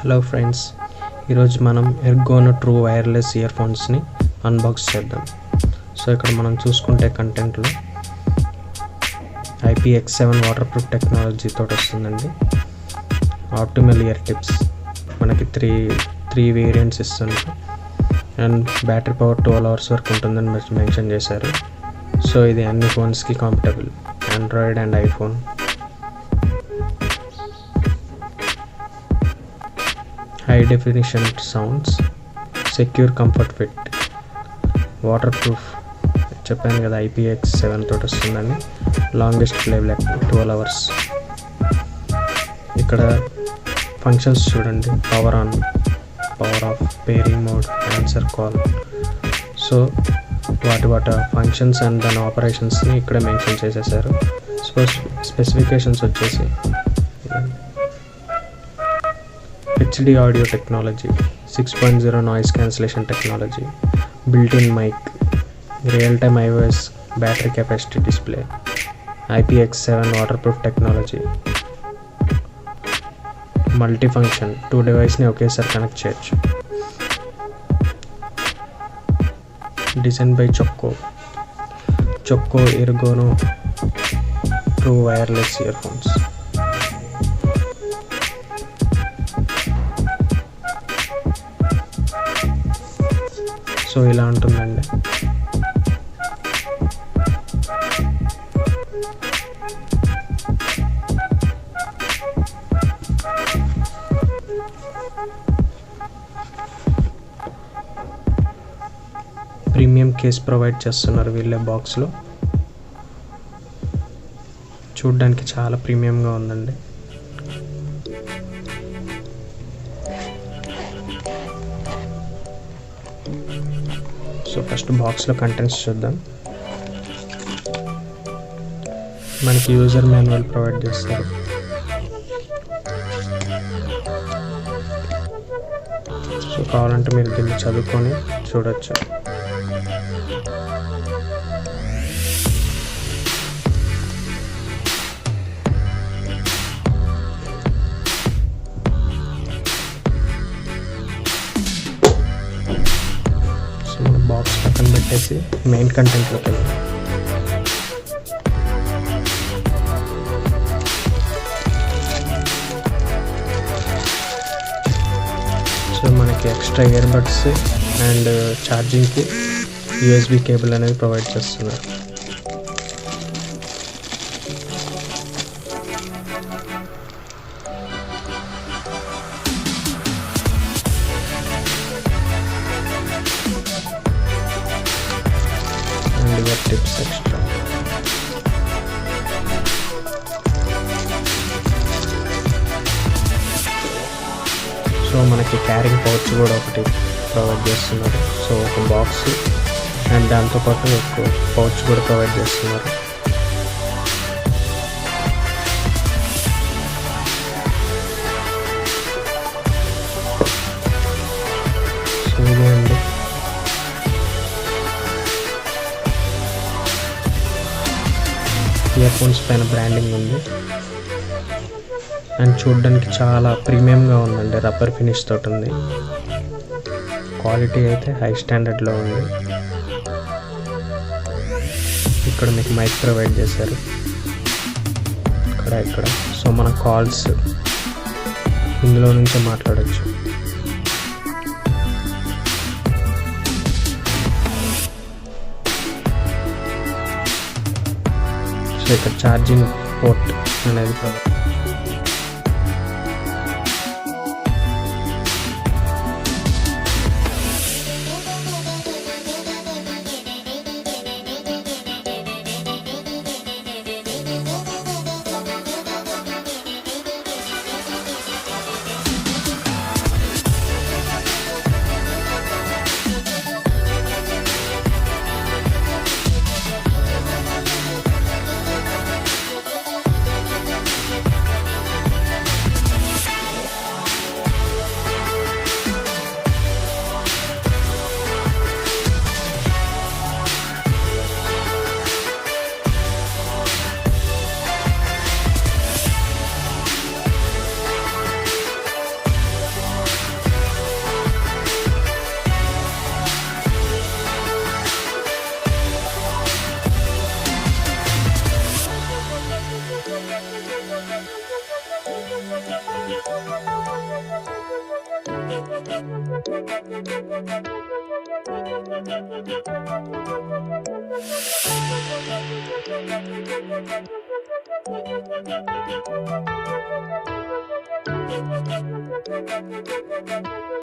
Hello friends, ఈరోజు మనం ఎర్గోనో true wireless year ఫోన్స్ని unbox చేద్దాం. సో ఇక్కడ మనం చూసుకుంటే కంటెంట్లో IPX7 వాటర్ ప్రూఫ్ టెక్నాలజీ తోటి వస్తుందండి. ఆప్టిమల్ ఇయర్ టిప్స్ మనకి త్రీ వేరియంట్స్ ఇస్తుంది అండ్ బ్యాటరీ పవర్ 12 hours వరకు ఉంటుందని మెన్షన్ చేశారు. సో ఇది అన్ని ఫోన్స్కి compatible, Android and iPhone. High definition sounds, secure comfort fit, waterproof చెప్పాను కదా, IPX7 తోటి వస్తుందని. Longest playback 12 hours. ఇక్కడ ఫంక్షన్స్ చూడండి, power on, power off, pairing mode, answer call. So వాటి ఫంక్షన్స్ అండ్ దాని ఆపరేషన్స్ని ఇక్కడే మెన్షన్ చేసేసారు. స్పెసిఫికేషన్స్ వచ్చేసి HD audio technology, 6.0 noise cancellation technology, built in mic, real time iOS battery capacity display, IPX7 waterproof technology, multi function, 2 డివైస్ని ఒకేసారి connect చేయొచ్చు. Design by Chkokko Ergono true wireless earphones. So ఇలా ఉంటుందండి. Premium case provide చేస్తున్నారు వీళ్ళే బాక్స్లో. చూడ్డానికి చాలా ప్రీమియంగా ఉందండి. సో ఫస్ట్ బాక్స్లో కంటెంట్స్ చూద్దాం. మనకి యూజర్ మాన్యువల్ ప్రొవైడ్ చేస్తారు. సో కావాలంటే మీరు దీన్ని చదువుకొని చూడొచ్చు. బాక్స్ పక్కన పెట్టేసి మెయిన్ కంటెంట్లోకి వెళ్దాం. సో మనకి ఎక్స్ట్రా ఇయర్ బడ్స్ అండ్ ఛార్జింగ్కి USB కేబుల్ అనేది ప్రొవైడ్ చేస్తున్నారు. Tips extra. సో మనకి క్యారింగ్ పౌచ్ కూడా ఒకటి ప్రొవైడ్ చేస్తున్నారు. సో ఒక బాక్స్ అండ్ దాంతోపాటు ఒక పౌచ్ కూడా ప్రొవైడ్ చేస్తున్నారు. సో ఇదే అండి. ఇయర్ ఫోన్స్ పైన బ్రాండింగ్ ఉంది అండ్ చూడడానికి చాలా ప్రీమియంగా ఉందండి. రబ్బర్ ఫినిష్ తోటి ఉంది. క్వాలిటీ అయితే హై స్టాండర్డ్లో ఉంది. ఇక్కడ మీకు మైక్ ప్రొవైడ్ చేశారు ఇక్కడ. సో మన కాల్స్ ఇందులో నుంచే మాట్లాడచ్చు. సో ఇక్కడ ఛార్జింగ్ పోర్ట్ అనేది